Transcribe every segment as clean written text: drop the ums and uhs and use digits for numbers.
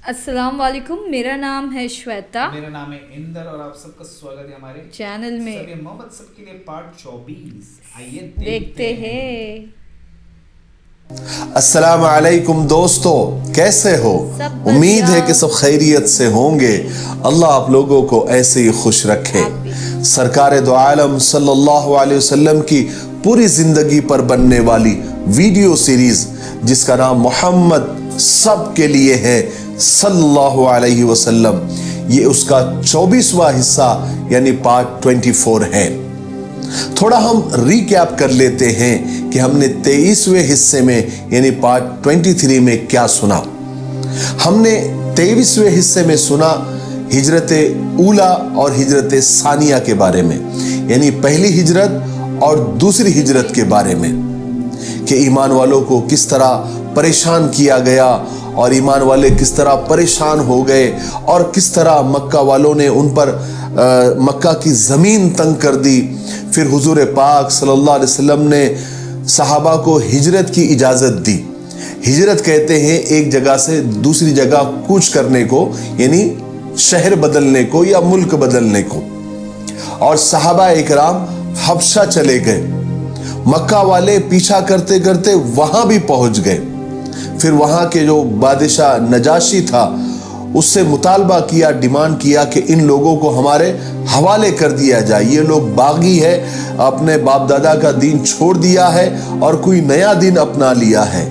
अस्सलाम वालेकुम, मेरा नाम है श्वेता। मेरा नाम है इंदर और आप सबका स्वागत है हमारे चैनल में। सभी मोहब्बत सबके लिए पार्ट 24। आइए देखते हैं। अस्सलाम वालेकुम दोस्तों, कैसे हो? सब बढ़िया। उम्मीद है कि सब खैरियत से होंगे। अल्लाह आप लोगों को ऐसे ही खुश रखे। सरकार दो आलम सल्लल्लाहु अलैहि वसल्लम की पूरी जिंदगी पर बनने वाली वीडियो सीरीज जिसका नाम मोहम्मद सब के लिए है सल्लल्लाहु अलैहि वसल्लम, ये उसका 24वां हिस्सा यानी पार्ट 24 है। थोड़ा हम रिकैप कर लेते हैं कि हमने 23वें हिस्से में यानी पार्ट 23 में क्या सुना। हमने 23वें हिस्से में सुना हिजरत ऊला और हिजरत सानिया के बारे में, यानी पहली हिजरत और दूसरी हिजरत के बारे में, कि ईमान वालों को किस तरह परेशान किया गया और ईमान वाले किस तरह परेशान हो गए और किस तरह मक्का वालों ने उन पर मक्का की ज़मीन तंग कर दी। फिर हुजूर पाक सल्लल्लाहु अलैहि वसल्लम ने सहाबा को हिजरत की इजाज़त दी। हिजरत कहते हैं एक जगह से दूसरी जगह कूच करने को, यानी शहर बदलने को या मुल्क बदलने को। और सहाबा इकराम हबशा चले गए, मक्का वाले पीछा करते करते वहां भी पहुंच गए। फिर वहां के जो बादशाह नजाशी था उससे मुतालबा किया, डिमांड किया कि इन लोगों को हमारे हवाले कर दिया जाए, ये लोग बागी है, अपने बाप दादा का दीन छोड़ दिया है और कोई नया दीन अपना लिया है।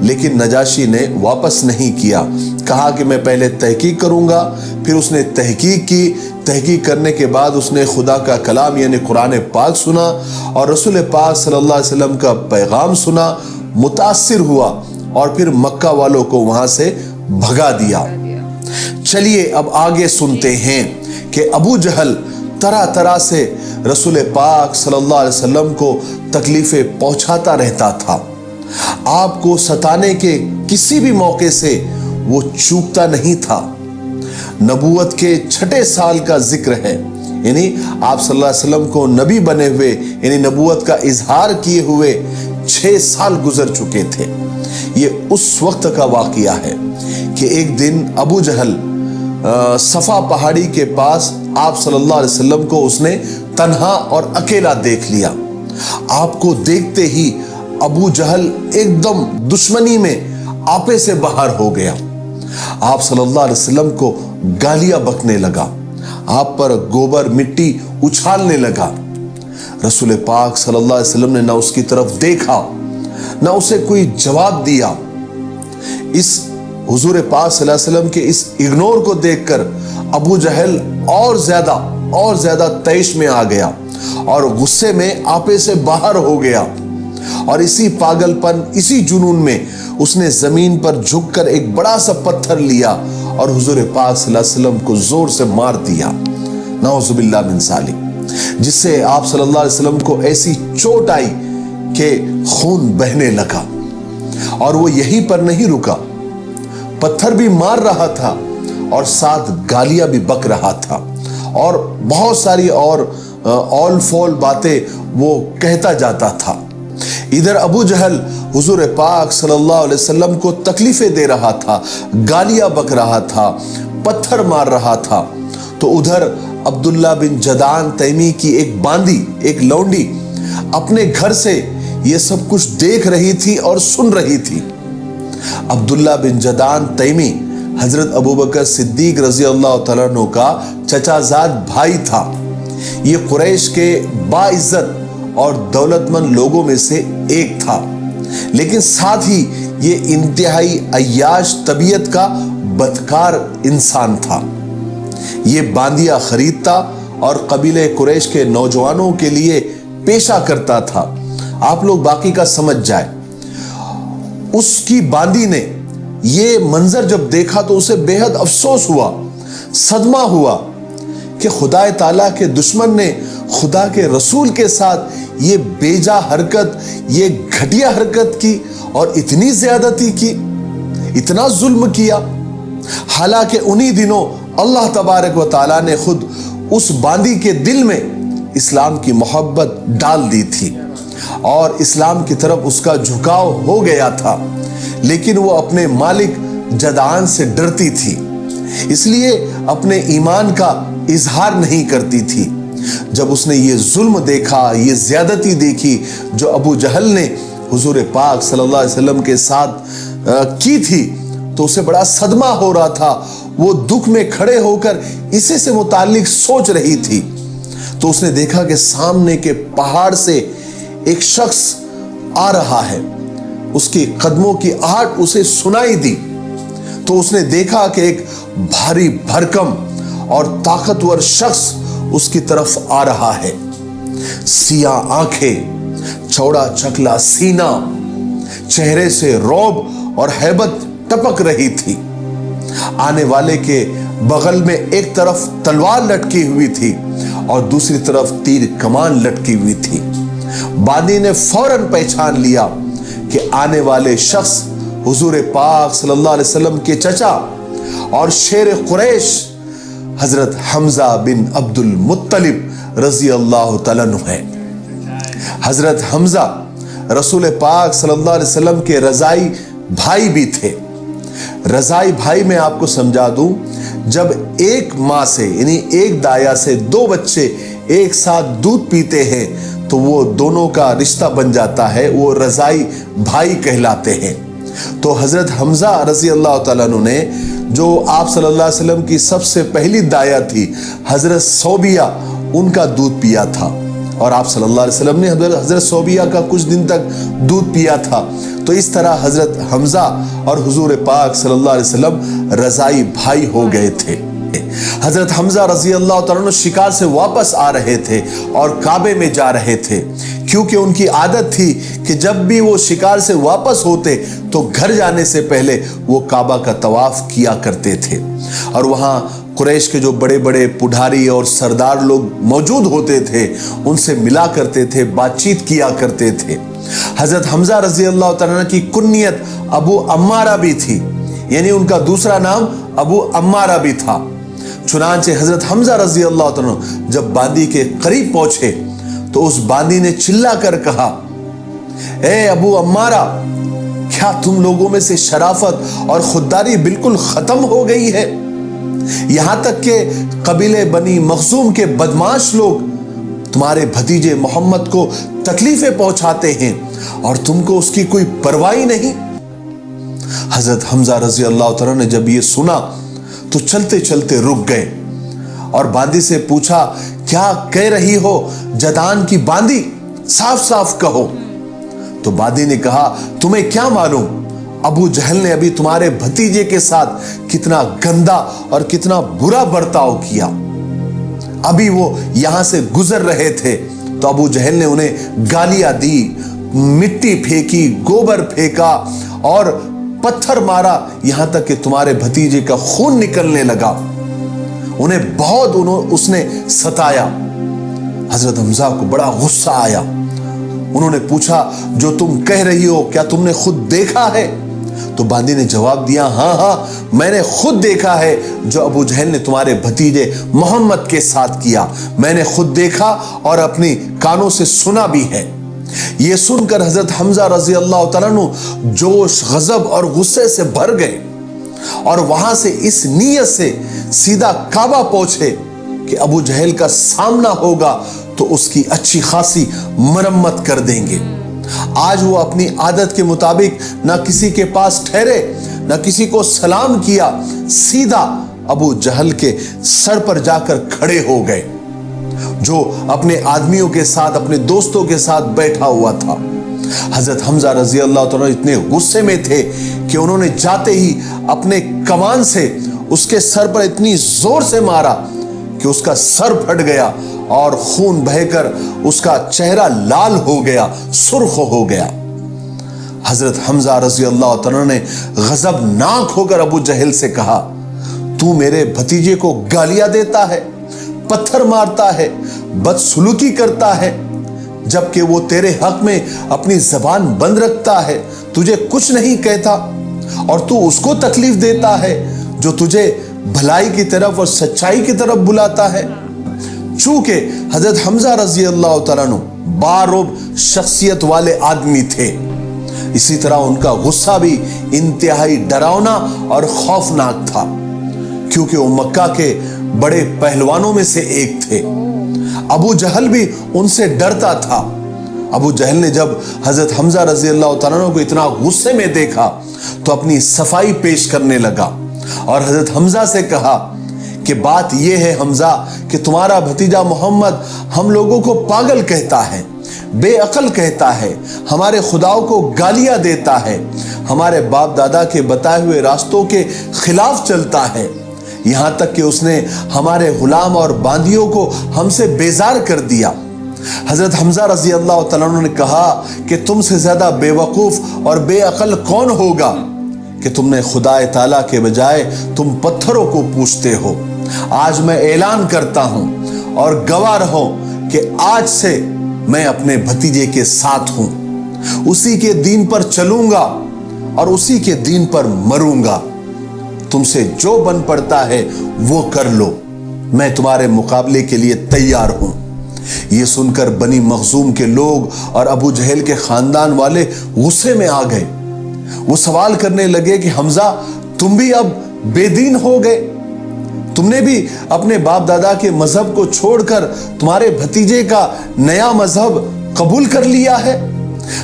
लेकिन नजाशी ने वापस नहीं किया, कहा कि मैं पहले तहकीक करूंगा। फिर उसने तहकीक की, तहकीक करने के बाद उसने खुदा का कलाम यानी कुरान पाक सुना और रसूल पाक सल्लल्लाहु अलैहि वसल्लम का पैगाम सुना, मुतासिर हुआ और फिर मक्का वालों को वहां से भगा दिया। चलिए अब आगे सुनते हैं कि अबू जहल तरह तरह से रसूल पाक सल्लल्लाहु अलैहि वसल्लम को तकलीफें पहुंचाता रहता था। आपको सताने के किसी भी मौके से वो चूकता नहीं था। नबूवत के 6ठे साल का जिक्र है, यानी आप सल्लल्लाहु अलैहि वसल्लम को नबी बने हुए यानी नबूवत का इजहार किए हुए 6 साल गुजर चुके थे। ये उस वक्त का वाकया है कि एक दिन अबू जहल सफा पहाड़ी के पास आप सल्लल्लाहु अलैहि वसल्लम को उसने तन्हा और अकेला देख लिया। आपको देखते ही अबू जहल एकदम दुश्मनी में आपे से बाहर हो गया। आप सल्लल्लाहु अलैहि वसल्लम को गालियां बकने लगा, आप पर गोबर मिट्टी उछालने लगा। रसूल पाक सल्लल्लाहु अलैहि वसल्लम ने ना उसकी तरफ देखा ना उसे कोई जवाब दिया। इस हुजूर पाक सल्लल्लाहु अलैहि वसल्लम के इस इग्नोर को देखकर अबू जहल और ज्यादा तैश में आ गया और गुस्से में आपे से बाहर हो गया। और इसी पागलपन, इसी जुनून में उसने जमीन पर झुककर एक बड़ा सा पत्थर लिया और हुजूर पाक सल्लल्लाहु अलैहि वसल्लम को जोर से मार दिया, नाउजुबिल्लाह मिन सालिक, जिससे आप सल्लल्लाहु अलैहि वसल्लम को ऐसी चोट आई कि खून बहने लगा। और वो यहीं पर नहीं रुका, पत्थर भी मार रहा था और साथ गालियां भी बक रहा था और बहुत सारी और ऑल फॉल बातें वो कहता जाता था। इधर अबू जहल हुजूर पाक सल्लल्लाहु अलैहि वसल्लम को तकलीफें दे रहा था, गालियां बक रहा था, पत्थर मार रहा था, तो उधर अब्दुल्ला बिन जदान तैमी की एक बांदी, एक लौंडी अपने घर से ये सब कुछ देख रही थी और सुन रही थी। अब्दुल्ला बिन जदान तैमी हजरत अबू बकर सिद्दीक रजी अल्लाह तआला अन्हु का चचाजाद भाई था। ये कुरैश के बाइज्जत और दौलतमंद लोगों में से एक था, लेकिन साथ ही ये इंतहाई अय्याश तबीयत का बदकार इंसान था। ये बांदिया खरीदता और कबीले कुरैश के नौजवानों के लिए पेशा करता था। आप लोग बाकी का समझ जाए। उसकी बांदी ने ये मंजर जब देखा तो उसे बेहद अफसोस हुआ, सदमा हुआ कि खुदा ताला के दुश्मन ने खुदा के रसूल के साथ ये बेजा हरकत, ये घटिया हरकत की और इतनी ज्यादती की, इतना जुल्म किया। हालांकि उन्हीं दिनों अल्लाह तबारक व ताला ने खुद उस बांदी के दिल में इस्लाम की मोहब्बत डाल दी थी और इस्लाम की तरफ उसका झुकाव हो गया था, लेकिन वो अपने मालिक जदान से डरती थी, इसलिए अपने ईमान का इजहार नहीं करती थी। जब उसने ये जुल्म देखा, ये ज्यादती देखी जो अबू जहल ने हुजूर पाक सल्लल्लाहु अलैहि वसल्लम के साथ की थी, तो उसे बड़ा सदमा हो रहा था। वो दुख में खड़े होकर इसी से मुताल्लिक सोच रही थी, तो उसने देखा कि सामने के पहाड़ से एक शख्स आ रहा है। उसके कदमों की आहट उसे सुनाई दी, तो उसने देखा कि एक भारी भरकम और ताकतवर शख्स उसकी तरफ आ रहा है। सियाह आंखें, चौड़ा चकला सीना, चेहरे से रौब और हैबत टपक रही थी। आने वाले के बगल में एक तरफ तलवार लटकी हुई थी और दूसरी तरफ तीर कमान लटकी हुई थी। बादी ने फौरन पहचान लिया कि आने वाले शख्स हुजूर पाक सल्लल्लाहु अलैहि वसल्लम के चचा और शेर कुरैश हजरत हमजा बिन अब्दुल मुत्तलिब रजी अल्लाह तआला अन्हु है। हजरत हमजा रसूल पाक सल्लल्लाहु अलैहि वसल्लम के रजाई भाई भी थे। रजाई भाई मैं आपको समझा दूं, जब एक माँ से यानी एक दाया से दो बच्चे एक साथ दूध पीते हैं तो वो दोनों का रिश्ता बन जाता है, वो रजाई भाई कहलाते हैं। तो हजरत हमजा रजी अल्लाह तआला अन्हु ने, जो आप सल्लल्लाहु अलैहि वसल्लम की सबसे पहली दाया थी, हजरत सोबिया, उनका दूध पिया था और आप सल्लल्लाहु अलैहि वसल्लम ने हजरत सोबिया का कुछ दिन तक दूध पिया था। तो इस तरह हजरत हमजा और हुजूर पाक सल्लल्लाहु अलैहि वसल्लम रजाई भाई हो गए थे। हजरत हमजा रजी अल्लाह तआला अन्हु शिकार से वापस आ रहे थे और काबे में जा रहे थे, क्योंकि उनकी आदत थी कि जब भी वो शिकार से वापस होते तो घर जाने से पहले वो काबा का तवाफ किया करते थे और वहाँ कुरैश के जो बड़े बड़े पुढ़ारी और सरदार लोग मौजूद होते थे उनसे मिला करते थे, बातचीत किया करते थे। हजरत हमजा रजी अल्लाह तआला की कुन्नियत अबू अम्मारा भी थी, यानी उनका दूसरा नाम अबू अम्मारा भी था। चुनांचे हजरत हमजा रजी अल्लाह तआला जब बांदी के करीब पहुंचे तो उस बांदी ने चिल्ला कर कहा, ए अबू अम्मारा, क्या तुम लोगों में से शराफत और खुददारी बिल्कुल खत्म हो गई है? यहां तक के कबीले बनी मखजूम के बदमाश लोग तुम्हारे भतीजे मोहम्मद को तकलीफें पहुंचाते हैं और तुमको उसकी कोई परवाह नहीं। हजरत हमजा रजी अल्लाह तआला ने जब ये सुना तो चलते चलते रुक गए और बांदी से पूछा, क्या कह रही हो जदान की बांदी, साफ साफ कहो। तो बांदी ने कहा, तुम्हें क्या मालूम अबू जहल ने अभी तुम्हारे भतीजे के साथ कितना गंदा और कितना बुरा बर्ताव किया। अभी वो यहां से गुजर रहे थे तो अबू जहल ने उन्हें गालियां दी, मिट्टी फेंकी, गोबर फेंका और पत्थर मारा, यहां तक कि तुम्हारे भतीजे का खून निकलने लगा। उन्हें बहुत उसने सताया। हजरत हमजा को बड़ा गुस्सा आया। उन्होंने पूछा, जो तुम कह रही हो क्या तुमने खुद देखा है? तो बांदी ने जवाब दिया, हाँ हाँ, मैंने खुद देखा है जो अबू जहल ने तुम्हारे भतीजे मोहम्मद के साथ किया। मैंने खुद देखा और अपनी कानों से सुना भी है। ये सुनकर हजरत हमजा रजी अल्लाह तआला अन्हु जोश, गजब और गुस्से से भर गए और वहां से इस नीयत से सीधा काबा पहुंचे कि अबू जहल का सामना होगा तो उसकी अच्छी खासी मरम्मत कर देंगे। आज वो अपनी आदत के मुताबिक ना किसी के पास ठहरे, ना किसी को सलाम किया, सीधा अबू जहल के सर पर जाकर खड़े हो गए, जो अपने आदमियों के साथ, अपने दोस्तों के साथ बैठा हुआ था। हजरत हमजा रजी अल्लाह तआला इतने गुस्से में थे कि उन्होंने जाते ही अपने कमान से उसके सर पर इतनी जोर से मारा कि उसका सर फट गया और खून बहकर उसका चेहरा लाल हो गया, सुर्ख हो गया। हजरत हमजा रजी अल्लाह तआला ने गजबनाक होकर अबू जहल से कहा, तू मेरे भतीजे को गालियां देता है, पत्थर मारता है, बदसलूकी करता है, जबकि वो तेरे हक में अपनी जबान बंद रखता है, तुझे कुछ नहीं कहता और तू उसको तकलीफ देता है जो तुझे भलाई की तरफ और सच्चाई की तरफ बुलाता है। चूंकि हजरत हमजा रजी अल्लाह तआला अन्हु बारोब शख्सियत वाले आदमी थे, इसी तरह उनका गुस्सा भी इंतहाई डरावना और खौफनाक था, क्योंकि वो मक्का के बड़े पहलवानों में से एक थे। अबू जहल भी उनसे डरता था। अबू जहल ने जब हजरत हमजा रजी अल्लाह तआला अन्हु को इतना गुस्से में देखा तो अपनी सफाई पेश करने लगा और हजरत हमजा से कहा कि बात यह है हमजा कि तुम्हारा भतीजा मोहम्मद हम लोगों को पागल कहता है, बेअकल कहता है, हमारे खुदाओं को गालियां देता है, हमारे बाप दादा के बताए हुए रास्तों के खिलाफ चलता है, यहां तक कि उसने हमारे गुलाम और बांदियों को हमसे बेजार कर दिया। हजरत हमजा रजी अल्लाह तआला अन्हु ने कहा कि तुमसे ज्यादा बेवकूफ और बेअकल कौन होगा कि तुमने खुदा ताला के बजाय तुम पत्थरों को पूछते हो। आज मैं ऐलान करता हूं और गवाह रहो कि आज से मैं अपने भतीजे के साथ हूं, उसी के दीन पर चलूंगा और उसी के दीन पर मरूंगा। तुमसे जो बन पड़ता है वो कर लो, मैं तुम्हारे मुकाबले के लिए तैयार हूं। ये सुनकर बनी मखजूम के लोग और अबू जहल के खानदान वाले गुस्से में आ गए। वो सवाल करने लगे कि हमजा तुम भी अब बेदीन हो गए, तुमने भी अपने बाप दादा के मजहब को छोड़कर तुम्हारे भतीजे का नया मजहब कबूल कर लिया है।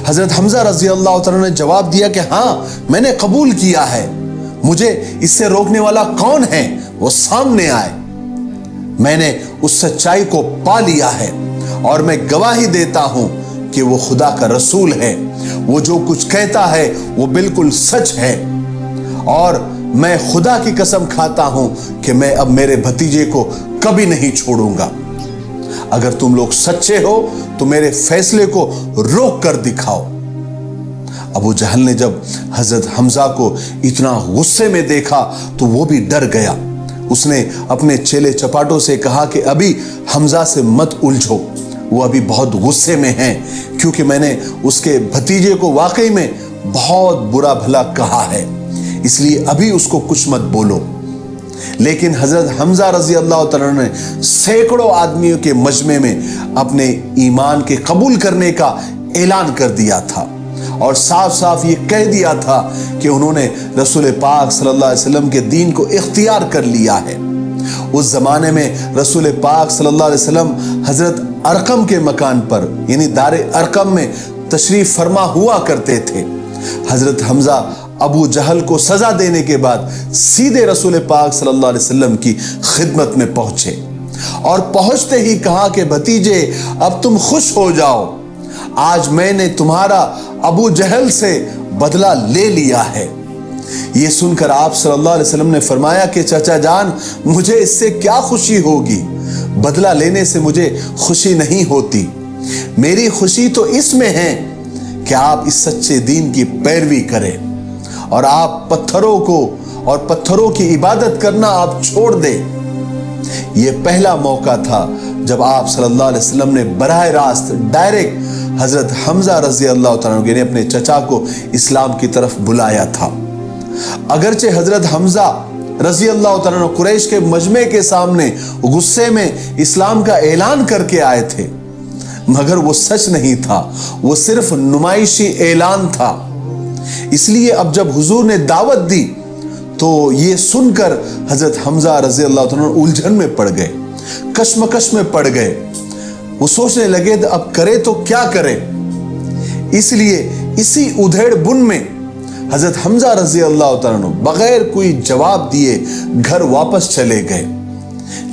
हजरत हमजा रजी अल्लाह तआला ने जवाब दिया कि हाँ, मैंने कबूल किया है, मुझे इससे रोकने वाला कौन है, वो सामने आए। मैंने उस सच्चाई को पा लिया है और मैं गवाही देता हूं कि वो खुदा का रसूल है, वो जो कुछ कहता है वो बिल्कुल सच है और मैं खुदा की कसम खाता हूं कि मैं अब मेरे भतीजे को कभी नहीं छोड़ूंगा। अगर तुम लोग सच्चे हो तो मेरे फैसले को रोक कर दिखाओ। अबू जहल ने जब हजरत हमजा को इतना गुस्से में देखा तो वो भी डर गया। उसने अपने चेले चपाटों से कहा कि अभी हमजा से मत उलझो, वो अभी बहुत गुस्से में हैं, क्योंकि मैंने उसके भतीजे को वाकई में बहुत बुरा भला कहा है, इसलिए अभी उसको कुछ मत बोलो। लेकिन हजरत हमजा रजी अल्लाह तआला ने सैकड़ों आदमियों के मजमे में अपने ईमान के कबूल करने का ऐलान कर दिया था और साफ साफ ये कह दिया था कि उन्होंने रसूल पाक सल्लल्लाहु अलैहि वसल्लम के दीन को इख्तियार कर लिया है। उस जमाने में रसूल पाक सल्लल्लाहु अलैहि वसल्लम हजरत अरकम के मकान पर यानी दारे अरकम में तशरीफ फरमा हुआ करते थे। हजरत हमजा अबू जहल को सजा देने के बाद सीधे रसूल पाक सल्लल्लाहु अलैहि वसल्लम की खिदमत में पहुंचे और पहुंचते ही कहा कि भतीजे अब तुम खुश हो जाओ, आज मैंने तुम्हारा अबू जहल से बदला ले लिया है। ये सुनकर आप सल्लल्लाहु अलैहि वसल्लम ने फरमाया कि चाचा जान, मुझे इससे क्या खुशी होगी, बदला लेने से मुझे खुशी नहीं होती, मेरी खुशी तो इसमें है कि आप इस सच्चे दीन की पैरवी करें और आप पत्थरों को और पत्थरों की इबादत करना आप छोड़ दें। ये पहला मौका था जब आप सल्लल्लाहु अलैहि वसल्लम ने बराह रास्त डायरेक्ट हजरत हमजा रजी अल्लाह तआला अन्हु ने अपने चचा को इस्लाम की तरफ बुलाया था। अगरचे हजरत हमजा रजी अल्लाह तआला अन्हु कुरैश के मजमे के सामने गुस्से में इस्लाम का ऐलान करके आए थे, मगर वो सच नहीं था, वो सिर्फ नुमाइशी ऐलान था। इसलिए अब जब हुजूर ने दावत दी तो ये सुनकर हजरत हमजा रजी अल्लाह तआला अन्हु उलझन में पड़ गए, कश्मकश में पड़ गए। वो सोचने लगे अब करे तो क्या करे। इसलिए इसी उधेड़ बुन में हजरत हमजा रजी अल्लाह तआला अन्हु बगैर कोई जवाब दिए घर वापस चले गए।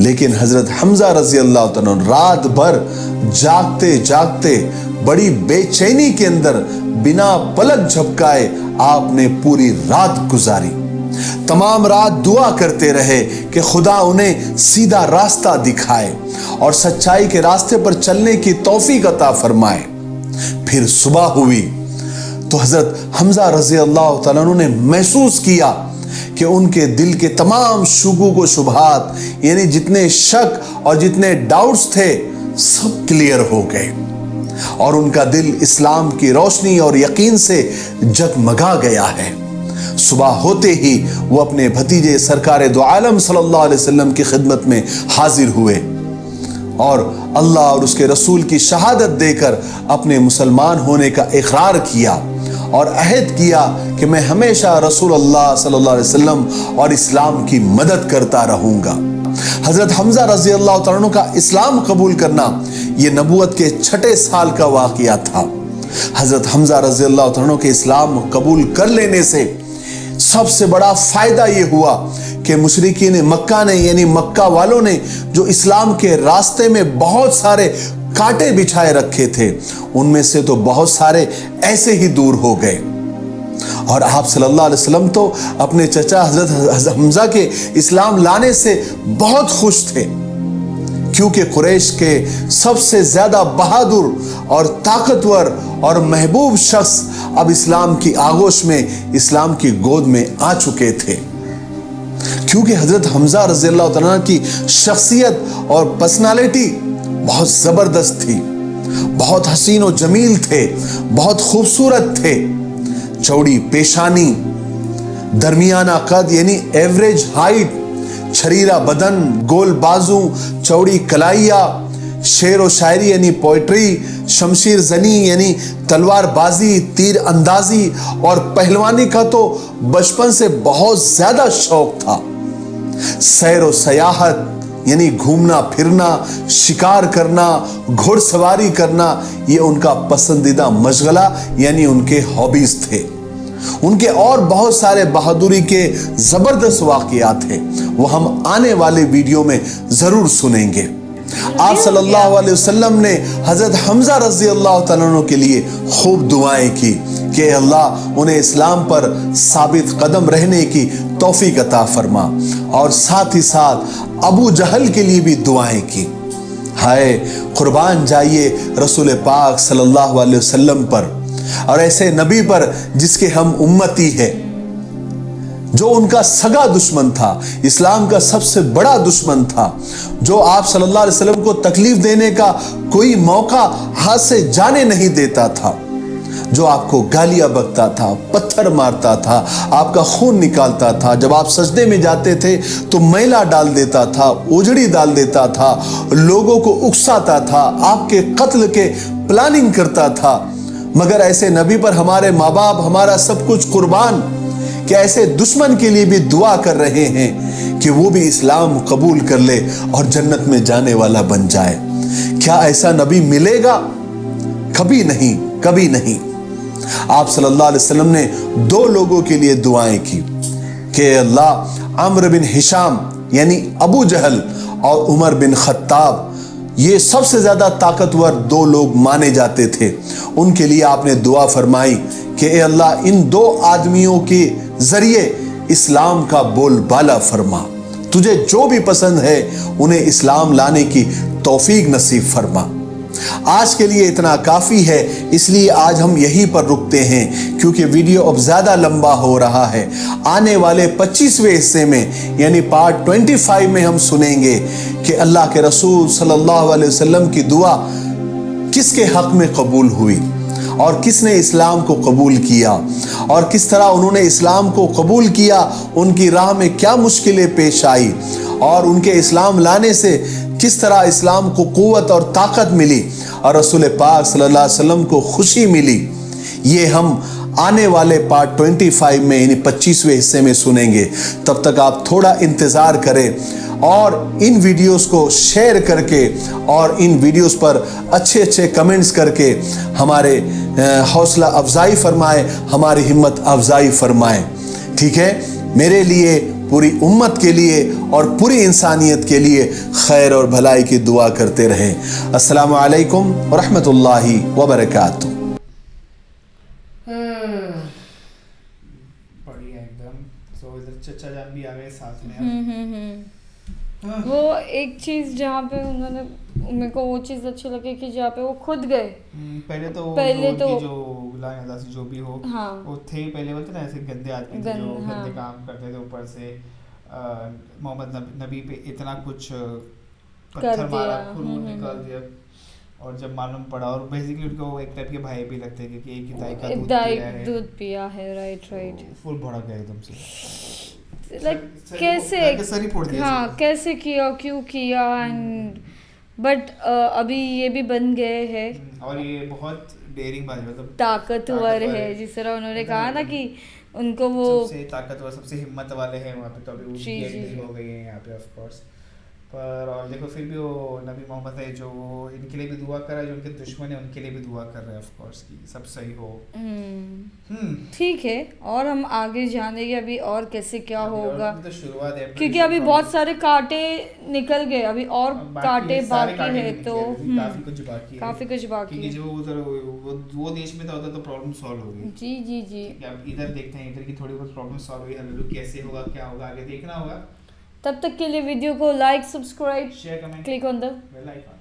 लेकिन हजरत हमजा रजी अल्लाह तआला अन्हु रात भर जागते जागते बड़ी बेचैनी के अंदर बिना पलक झपकाए आपने पूरी रात गुजारी। तमाम रात दुआ करते रहे कि खुदा उन्हें सीधा रास्ता दिखाए और सच्चाई के रास्ते पर चलने की तौफीक अता फरमाए। फिर सुबह हुई तो हजरत हमजा रजी अल्लाह तआला अन्हु ने महसूस किया कि उनके दिल के तमाम शुकूक व शुबहात यानी जितने शक और जितने डाउट्स थे सब क्लियर हो गए और उनका दिल इस्लाम की रोशनी और यकीन से जगमगा गया है। सुबह होते ही वो अपने भतीजे सरकार दो आलम सल्लल्लाहु अलैहि वसल्लम की खिदमत में हाजिर हुए और अल्लाह और उसके रसूल की शहादत देकर अपने मुसलमान होने का इकरार किया اور عہد کیا کہ میں ہمیشہ رسول اللہ صلی اللہ علیہ وسلم اور اسلام کی مدد کرتا رہوں گا۔ حضرت حمزہ رضی اللہ تعالیٰ عنہ کا اسلام قبول کرنا یہ نبوت کے 6 سال کا واقعہ تھا۔ حضرت حمزہ رضی اللہ تعالیٰ عنہ کے اسلام قبول کر لینے سے سب سے بڑا فائدہ یہ ہوا کہ مشرکین مکہ نے یعنی مکہ والوں نے جو اسلام کے راستے میں بہت سارے کانٹے بچھائے رکھے تھے ان میں سے تو بہت سارے ایسے ہی دور ہو گئے، اور آپ صلی اللہ علیہ وسلم تو اپنے چچا حضرت حمزہ کے اسلام لانے سے بہت خوش تھے، کیونکہ قریش کے سب سے زیادہ بہادر اور طاقتور اور محبوب شخص اب اسلام کی آغوش میں اسلام کی گود میں آ چکے تھے، کیونکہ حضرت حمزہ رضی اللہ تعالیٰ کی شخصیت اور پرسنالٹی بہت زبردست تھی، بہت حسین و جمیل تھے، بہت خوبصورت تھے، چوڑی پیشانی، درمیانہ قد یعنی ایوریج ہائٹ، چھریرا بدن، گول بازو، چوڑی کلائیاں، شعر و شاعری یعنی پوئٹری، شمشیر زنی یعنی تلوار بازی، تیر اندازی اور پہلوانی کا تو بچپن سے بہت زیادہ شوق تھا۔ سیر و سیاحت یعنی گھومنا پھرنا، شکار کرنا، گھوڑ سواری کرنا یہ ان کا پسندیدہ مشغلہ یعنی ان کے ہابیز تھے۔ ان کے اور بہت سارے بہادری کے زبردست واقعات ہیں، وہ ہم آنے والے ویڈیو میں ضرور سنیں گے۔ آپ صلی اللہ علیہ وسلم نے حضرت حمزہ رضی اللہ تعالیٰ عنہ کے لیے خوب دعائیں کی کہ اللہ انہیں اسلام پر ثابت قدم رہنے کی توفیق عطا فرما، اور ساتھ ہی ساتھ ابو جہل کے لیے بھی دعائیں کی۔ ہائے قربان جائیے رسول پاک صلی اللہ علیہ وسلم پر اور ایسے نبی پر جس کے ہم امتی ہے، جو ان کا سگا دشمن تھا، اسلام کا سب سے بڑا دشمن تھا، جو آپ صلی اللہ علیہ وسلم کو تکلیف دینے کا کوئی موقع ہاتھ سے جانے نہیں دیتا تھا، جو آپ کو گالیاں بکتا تھا، پتھر مارتا تھا، آپ کا خون نکالتا تھا، جب آپ سجدے میں جاتے تھے تو میلا ڈال دیتا تھا، اوجڑی ڈال دیتا تھا، لوگوں کو اکساتا تھا، آپ کے قتل کے پلاننگ کرتا تھا، مگر ایسے نبی پر ہمارے ماں باپ ہمارا سب کچھ قربان، کہ ایسے دشمن کے لیے بھی دعا کر رہے ہیں کہ وہ بھی اسلام قبول کر لے اور جنت میں جانے والا بن جائے۔ کیا ایسا نبی ملے گا؟ کبھی نہیں، کبھی نہیں۔ آپ صلی اللہ علیہ وسلم نے 2 لوگوں کے لیے دعائیں کی کہ اللہ عمرو بن ہشام یعنی ابو جہل اور عمر بن خطاب، یہ سب سے زیادہ طاقتور 2 لوگ مانے جاتے تھے، ان کے لیے آپ نے دعا فرمائی کہ اے اللہ ان 2 آدمیوں کے ذریعے اسلام کا بول بالا فرما، تجھے جو بھی پسند ہے انہیں اسلام لانے کی توفیق نصیب فرما۔ آج کے لیے اتنا کافی ہے، اس لیے آج ہم یہیں پر رکتے ہیں کیونکہ ویڈیو اب زیادہ لمبا ہو رہا ہے۔ آنے والے 25ویں حصے میں یعنی پارٹ 25 میں ہم سنیں گے کہ اللہ کے رسول صلی اللہ علیہ وسلم کی دعا کس کے حق میں قبول ہوئی اور کس نے اسلام کو قبول کیا، اور کس طرح انہوں نے اسلام کو قبول کیا، ان کی راہ میں کیا مشکلیں پیش آئی، اور ان کے اسلام لانے سے کس طرح اسلام کو قوت اور طاقت ملی اور رسول پاک صلی اللہ علیہ وسلم کو خوشی ملی۔ یہ ہم آنے والے پارٹ 25 میں یعنی 25ویں حصے میں سنیں گے۔ تب تک آپ تھوڑا انتظار کریں اور ان ویڈیوز کو شیئر کر کے اور ان ویڈیوز پر اچھے اچھے کمنٹس کر کے ہمارے حوصلہ افزائی فرمائے، ہماری ہمت افزائی فرمائے، ٹھیک ہے؟ میرے لیے، پوری امت کے لیے اور پوری انسانیت کے لیے خیر اور بھلائی کی دعا کرتے رہیں۔ السلام علیکم ورحمۃ اللہ وبرکاتہ۔ بڑھیا ایک دم۔ سو ادھر چچا جان بھی آ گئے ساتھ میں۔ وہ ایک چیز جہاں پہ انہوں نے، میرے کو وہ چیز اچھی لگی کہ جہاں پہ وہ خود گئے، پہلے تو جو غلام عباسی جو بھی ہو وہ تھے، پہلے بولتے نا ایسے گندے آدمی تھے جو گندے کام کرتے تھے، اوپر سے محمد نبی پہ اتنا کچھ پتھر مارا، خون نکال دیا، اور جب معلوم پڑا، اور بیسیکلی ان کو ایک ٹائپ کے بھائی بھی لگتے ہیں کیونکہ ایک ہی دائی کا دودھ پیا ہے، رائٹ رائٹ، فل بھڑک گئے ایک دم سے، کیسے، ہاں کیسے کیا، کیوں کیا، اینڈ بٹ ابھی یہ بھی بن گئے ہیں، اور یہ بہت डेयरिंग बाजी, मतलब ताकतवर है, जिस तरह उन्होंने कहा ना कि उनको वो सबसे ताकतवर, सबसे हिम्मत वाले हैं वहाँ पे, तो अभी उनकी एंट्री हो गई है यहाँ पे ऑफ कोर्स। पर और देखो फिर भी वो नबी मोहम्मद है जो इनके लिए भी दुआ कर रहा है, जो उनके दुश्मन है उनके लिए भी दुआ कर रहे हैं ऑफ कोर्स कि सब सही हो। ठीक है, और हम आगे जानेंगे अभी और कैसे क्या होगा, तो शुरुआत है क्योंकि अभी बहुत सारे कांटे निकल गए, अभी और कांटे बाकी है, तो काफी कुछ बाकी है। जो उधर वो देश में था उधर तो प्रॉब्लम सॉल्व हो गई। जी जी जी। अब इधर देखते हैं, इधर की थोड़ी बहुत प्रॉब्लम सॉल्व हुई है, कैसे होगा क्या होगा आगे देखना होगा। तब तक के लिए वीडियो को like, subscribe, share, comment, click on the bell icon.